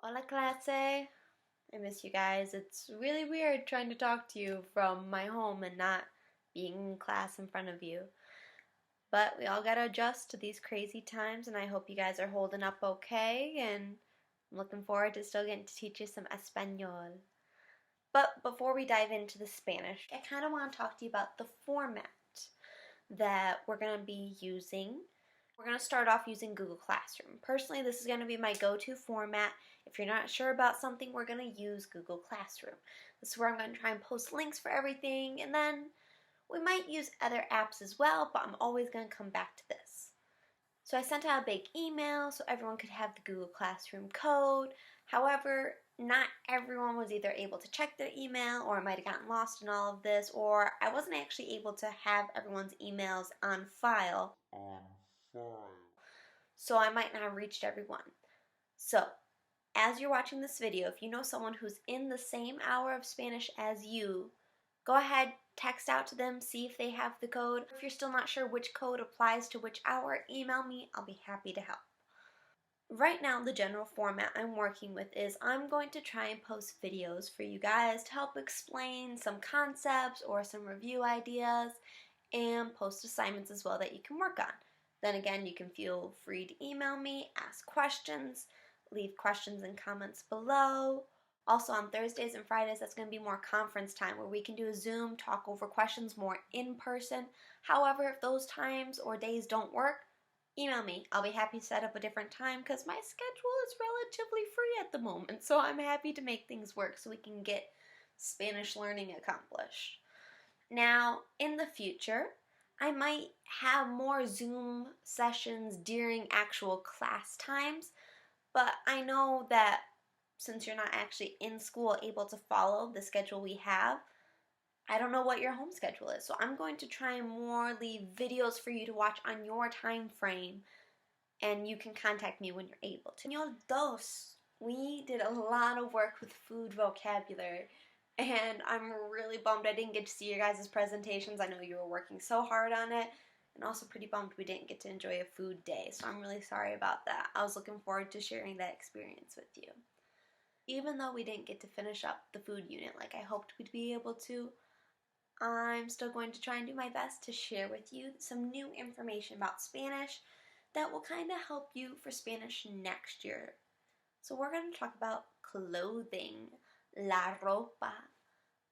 Hola clase! I miss you guys. It's really weird trying to talk to you from my home and not being in class in front of you. But we all gotta adjust to these crazy times, and I hope you guys are holding up okay, and I'm looking forward to still getting to teach you some Espanol. But before we dive into the Spanish, I kind of want to talk to you about the format that we're going to be using. We're going to start off using Google Classroom. Personally, this is going to be my go-to format. If you're not sure about something, we're going to use Google Classroom. This is where I'm going to try and post links for everything, and then we might use other apps as well, but I'm always going to come back to this. So I sent out a big email so everyone could have the Google Classroom code. However, not everyone was either able to check their email, or it might have gotten lost in all of this, or I wasn't actually able to have everyone's emails on file. So I might not have reached everyone. So, as you're watching this video, if you know someone who's in the same hour of Spanish as you, go ahead, text out to them, see if they have the code. If you're still not sure which code applies to which hour, email me. I'll be happy to help. Right now, the general format I'm working with is I'm going to try and post videos for you guys to help explain some concepts or some review ideas, and post assignments as well that you can work on. Then again, you can feel free to email me, ask questions, leave questions and comments below. Also on Thursdays and Fridays, that's going to be more conference time where we can do a Zoom, talk over questions more in person. However, if those times or days don't work, email me. I'll be happy to set up a different time because my schedule is relatively free at the moment, so I'm happy to make things work so we can get Spanish learning accomplished. Now, in the future, I might have more Zoom sessions during actual class times, but I know that since you're not actually in school able to follow the schedule we have, I don't know what your home schedule is. So I'm going to try and more leave videos for you to watch on your time frame, and you can contact me when you're able to. Señor dos, we did a lot of work with food vocabulary, and I'm really bummed I didn't get to see your guys' presentations. I know you were working so hard on it, and also pretty bummed we didn't get to enjoy a food day, so I'm really sorry about that. I was looking forward to sharing that experience with you. Even though we didn't get to finish up the food unit like I hoped we'd be able to, I'm still going to try and do my best to share with you some new information about Spanish that will kind of help you for Spanish next year. So we're going to talk about clothing, la ropa.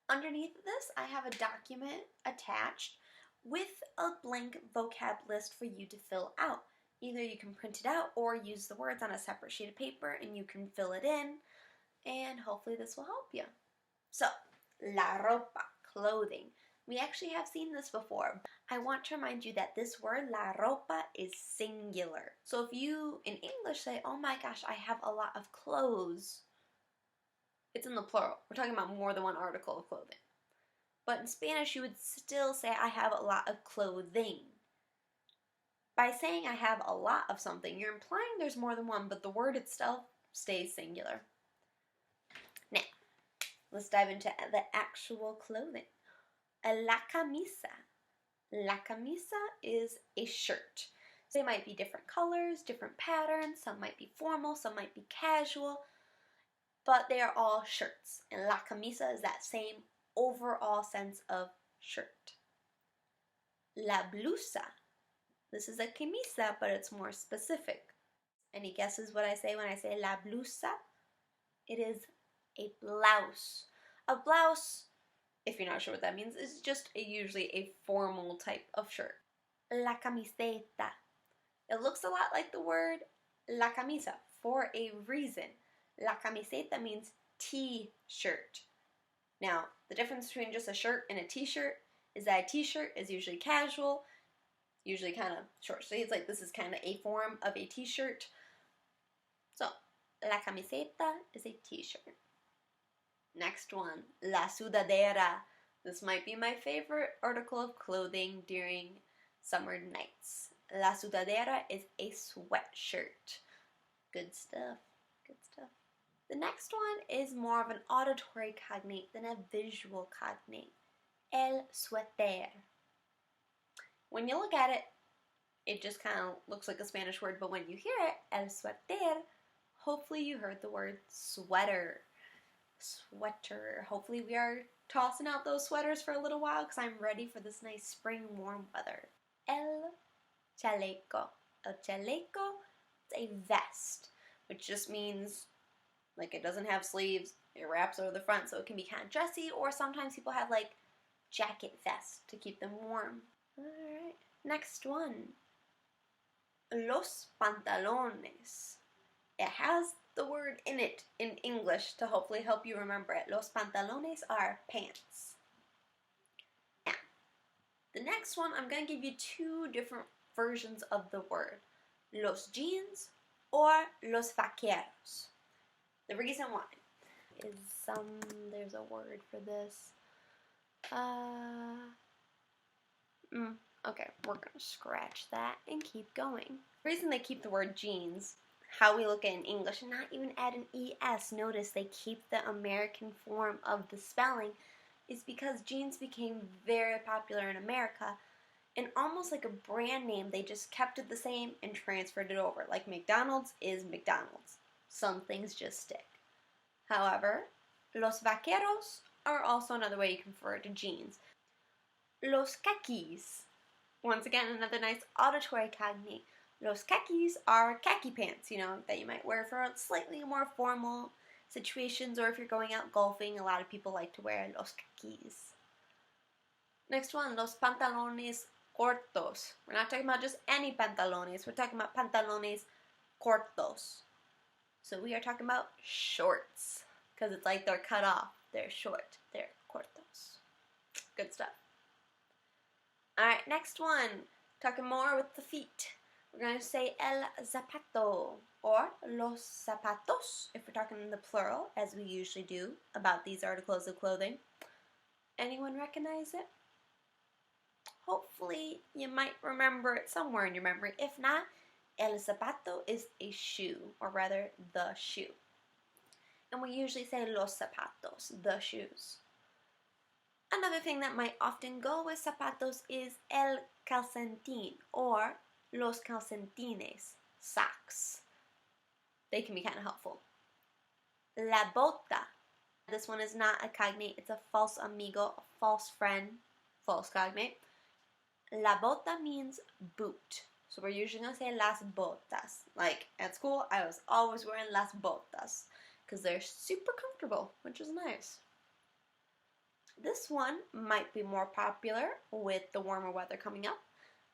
Underneath this, I have a document attached with a blank vocab list for you to fill out. Either you can print it out or use the words on a separate sheet of paper and you can fill it in, and hopefully this will help you. So, la ropa, clothing. We actually have seen this before. I want to remind you that this word, la ropa, is singular. So if you, in English, say, oh my gosh, I have a lot of clothes, it's in the plural. We're talking about more than one article of clothing. But in Spanish, you would still say, I have a lot of clothing. By saying I have a lot of something, you're implying there's more than one, but the word itself stays singular. Now, let's dive into the actual clothing. La camisa. La camisa is a shirt. So they might be different colors, different patterns, some might be formal, some might be casual, but they are all shirts. And la camisa is that same overall sense of shirt. La blusa. This is a camisa, but it's more specific. Any guesses what I say when I say la blusa? It is a blouse. A blouse, if you're not sure what that means, is just usually a formal type of shirt. La camiseta. It looks a lot like the word la camisa for a reason. La camiseta means t-shirt. Now, the difference between just a shirt and a t-shirt is that a t-shirt is usually casual, usually kind of short sleeves, like this is kind of a form of a t-shirt. So, la camiseta is a t-shirt. Next one, la sudadera. This might be my favorite article of clothing during summer nights. La sudadera is a sweatshirt. Good stuff, good stuff. The next one is more of an auditory cognate than a visual cognate. El suéter. When you look at it, it just kind of looks like a Spanish word, but when you hear it, el suéter, hopefully you heard the word sweater. Sweater. Hopefully we are tossing out those sweaters for a little while because I'm ready for this nice spring warm weather. El chaleco. El chaleco is a vest, which just means like it doesn't have sleeves, it wraps over the front, so it can be kind of dressy, or sometimes people have like jacket vests to keep them warm. Alright, next one. Los pantalones. It has the word in it in English to hopefully help you remember it. Los pantalones are pants. Now, the next one, I'm going to give you two different versions of the word. Los jeans or los vaqueros. The reason why is there's a word for this. Okay, we're going to scratch that and keep going. The reason they keep the word jeans, how we look at it in English, and not even add an ES, notice they keep the American form of the spelling, is because jeans became very popular in America, and almost like a brand name, they just kept it the same and transferred it over. Like McDonald's is McDonald's. Some things just stick. However, los vaqueros are also another way you can refer to jeans. Los khakis. Once again, another nice auditory cognate. Los khakis are khaki pants, that you might wear for slightly more formal situations, or if you're going out golfing, a lot of people like to wear los khakis. Next one, los pantalones cortos. We're not talking about just any pantalones, we're talking about pantalones cortos. So we are talking about shorts, because it's like they're cut off, they're short, they're cortos. Good stuff. Alright, next one, talking more with the feet. We're going to say el zapato, or los zapatos, if we're talking in the plural, as we usually do about these articles of clothing. Anyone recognize it? Hopefully you might remember it somewhere in your memory. If not, el zapato is a shoe, or rather, the shoe. And we usually say los zapatos, the shoes. Another thing that might often go with zapatos is el calcetín, or los calcetines, socks. They can be kind of helpful. La bota. This one is not a cognate, it's a false amigo, a false friend, false cognate. La bota means boot. So we're usually going to say las botas. Like at school, I was always wearing las botas because they're super comfortable, which is nice. This one might be more popular with the warmer weather coming up.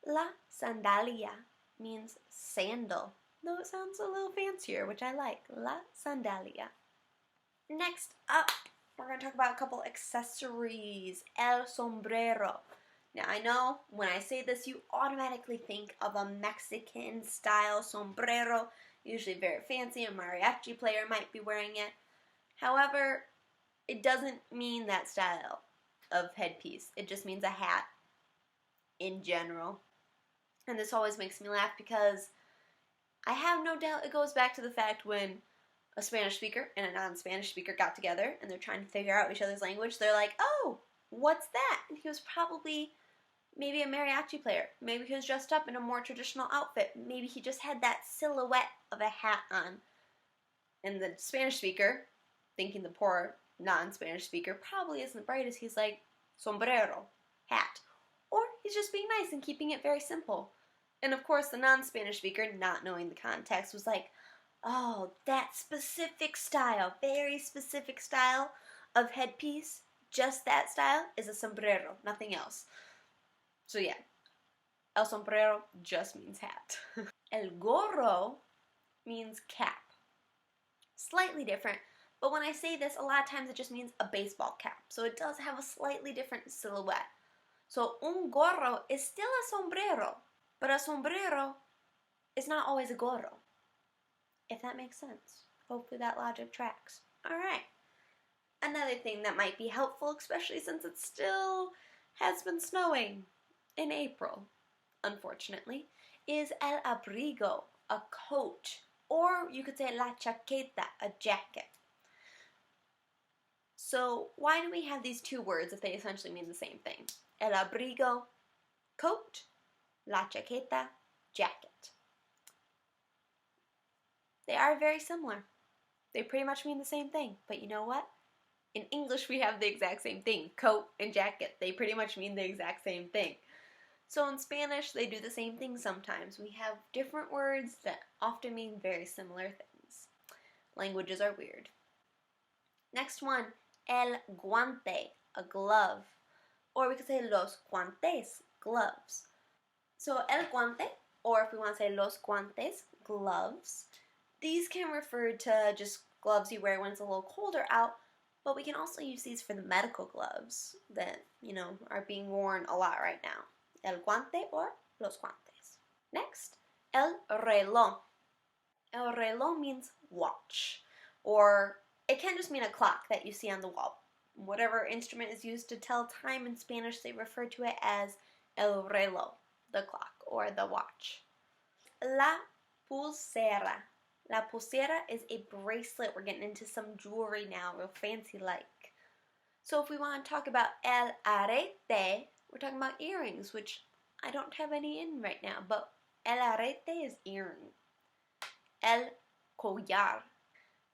La sandalia means sandal, though it sounds a little fancier, which I like. La sandalia. Next up, we're going to talk about a couple accessories. El sombrero. Now, I know when I say this, you automatically think of a Mexican-style sombrero, usually very fancy. A mariachi player might be wearing it. However, it doesn't mean that style of headpiece. It just means a hat in general. And this always makes me laugh because I have no doubt it goes back to the fact when a Spanish speaker and a non-Spanish speaker got together and they're trying to figure out each other's language. They're like, oh, what's that? And he was probably maybe a mariachi player. Maybe he was dressed up in a more traditional outfit. Maybe he just had that silhouette of a hat on. And the Spanish speaker, thinking the poor non-Spanish speaker probably isn't the brightest, he's like, sombrero, hat. Or he's just being nice and keeping it very simple. And of course the non-Spanish speaker, not knowing the context, was like, oh, that specific style, very specific style of headpiece, just that style is a sombrero, nothing else. So yeah, el sombrero just means hat. El gorro means cap. Slightly different, but when I say this, a lot of times it just means a baseball cap. So it does have a slightly different silhouette. So un gorro is still a sombrero, but a sombrero is not always a gorro. If that makes sense. Hopefully that logic tracks. Alright. Another thing that might be helpful, especially since it still has been snowing in April, unfortunately, is el abrigo, a coat. Or you could say la chaqueta, a jacket. So why do we have these two words if they essentially mean the same thing? El abrigo, coat, la chaqueta, jacket. They are very similar. They pretty much mean the same thing, but you know what? In English, we have the exact same thing. Coat and jacket, they pretty much mean the exact same thing. So in Spanish, they do the same thing sometimes. We have different words that often mean very similar things. Languages are weird. Next one, el guante, a glove. Or we could say los guantes, gloves. So el guante, or if we want to say los guantes, gloves. These can refer to just gloves you wear when it's a little colder out, but we can also use these for the medical gloves that, are being worn a lot right now. El guante or los guantes. Next, el reloj. El reloj means watch, or it can just mean a clock that you see on the wall. Whatever instrument is used to tell time in Spanish, they refer to it as el reloj, the clock or the watch. La pulsera. La pulsera is a bracelet. We're getting into some jewelry now, real fancy like. So if we want to talk about el arete, we're talking about earrings, which I don't have any in right now, but el arete is earring. El collar.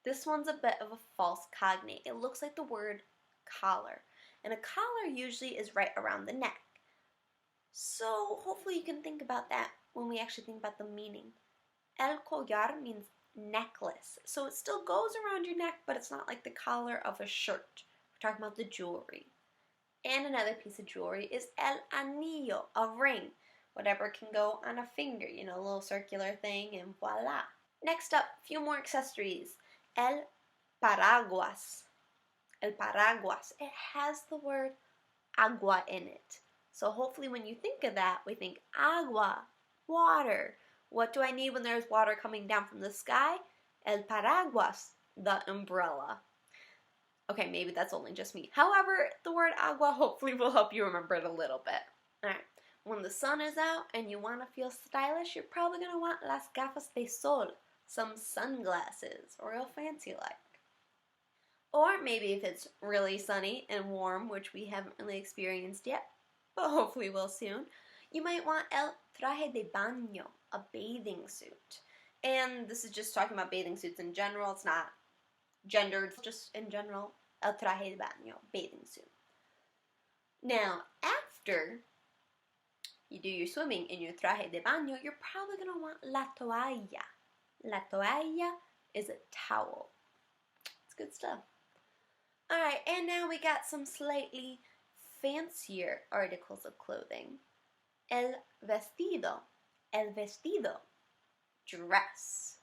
This one's a bit of a false cognate. It looks like the word collar, and a collar usually is right around the neck. So hopefully you can think about that when we actually think about the meaning. El collar means necklace, so it still goes around your neck, but it's not like the collar of a shirt. We're talking about the jewelry. And another piece of jewelry is el anillo, a ring. Whatever can go on a finger, a little circular thing, and voila. Next up, a few more accessories. El paraguas. El paraguas. It has the word agua in it. So hopefully when you think of that, we think agua, water. What do I need when there's water coming down from the sky? El paraguas, the umbrella. Okay, maybe that's only just me. However, the word agua hopefully will help you remember it a little bit. Alright, when the sun is out and you want to feel stylish, you're probably going to want las gafas de sol, some sunglasses, or real fancy like. Or maybe if it's really sunny and warm, which we haven't really experienced yet, but hopefully will soon, you might want el traje de baño, a bathing suit. And this is just talking about bathing suits in general. It's not gendered, it's just in general, el traje de baño, bathing suit. Now, after you do your swimming in your traje de baño, you're probably going to want la toalla. La toalla is a towel. It's good stuff. Alright, and now we got some slightly fancier articles of clothing. El vestido. El vestido. Dress.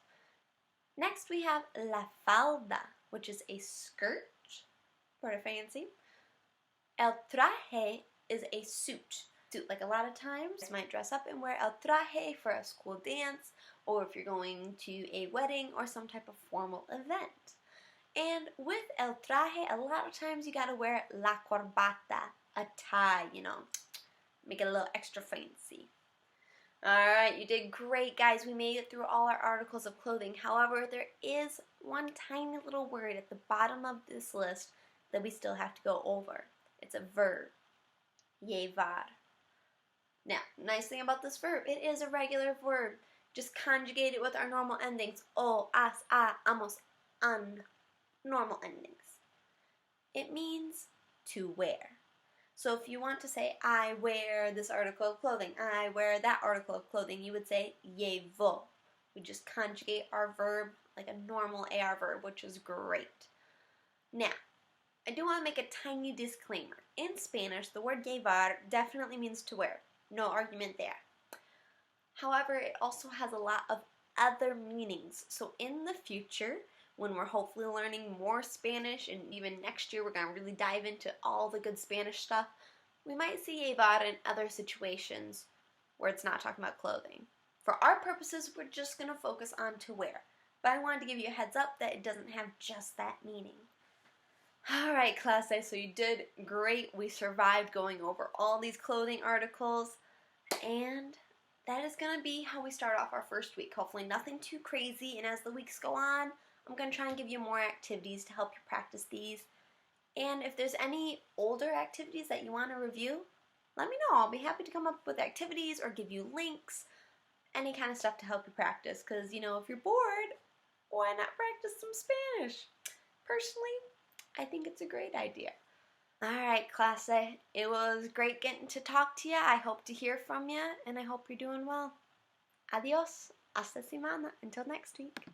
Next we have la falda, which is a skirt. Pretty fancy. El traje is a suit. Like a lot of times, you might dress up and wear el traje for a school dance, or if you're going to a wedding or some type of formal event. And with el traje, a lot of times you gotta wear la corbata, a tie, make it a little extra fancy. Alright, you did great, guys. We made it through all our articles of clothing. However, there is one tiny little word at the bottom of this list that we still have to go over. It's a verb. Llevar. Now, nice thing about this verb, it is a regular verb. Just conjugate it with our normal endings. O, as, a, amos, an. Normal endings. It means to wear. So if you want to say, I wear this article of clothing, I wear that article of clothing, you would say, llevo. We just conjugate our verb like a normal AR verb, which is great. Now, I do want to make a tiny disclaimer. In Spanish, the word llevar definitely means to wear. No argument there. However, it also has a lot of other meanings. So in the future, when we're hopefully learning more Spanish, and even next year we're going to really dive into all the good Spanish stuff, we might see llevar in other situations where it's not talking about clothing. For our purposes, we're just going to focus on to wear. But I wanted to give you a heads up that it doesn't have just that meaning. Alright, class A, so you did great. We survived going over all these clothing articles, and that is going to be how we start off our first week. Hopefully nothing too crazy, and as the weeks go on, I'm going to try and give you more activities to help you practice these. And if there's any older activities that you want to review, let me know. I'll be happy to come up with activities or give you links, any kind of stuff to help you practice. Because, if you're bored, why not practice some Spanish? Personally, I think it's a great idea. Alright, clase, it was great getting to talk to you. I hope to hear from you, and I hope you're doing well. Adios, hasta semana, until next week.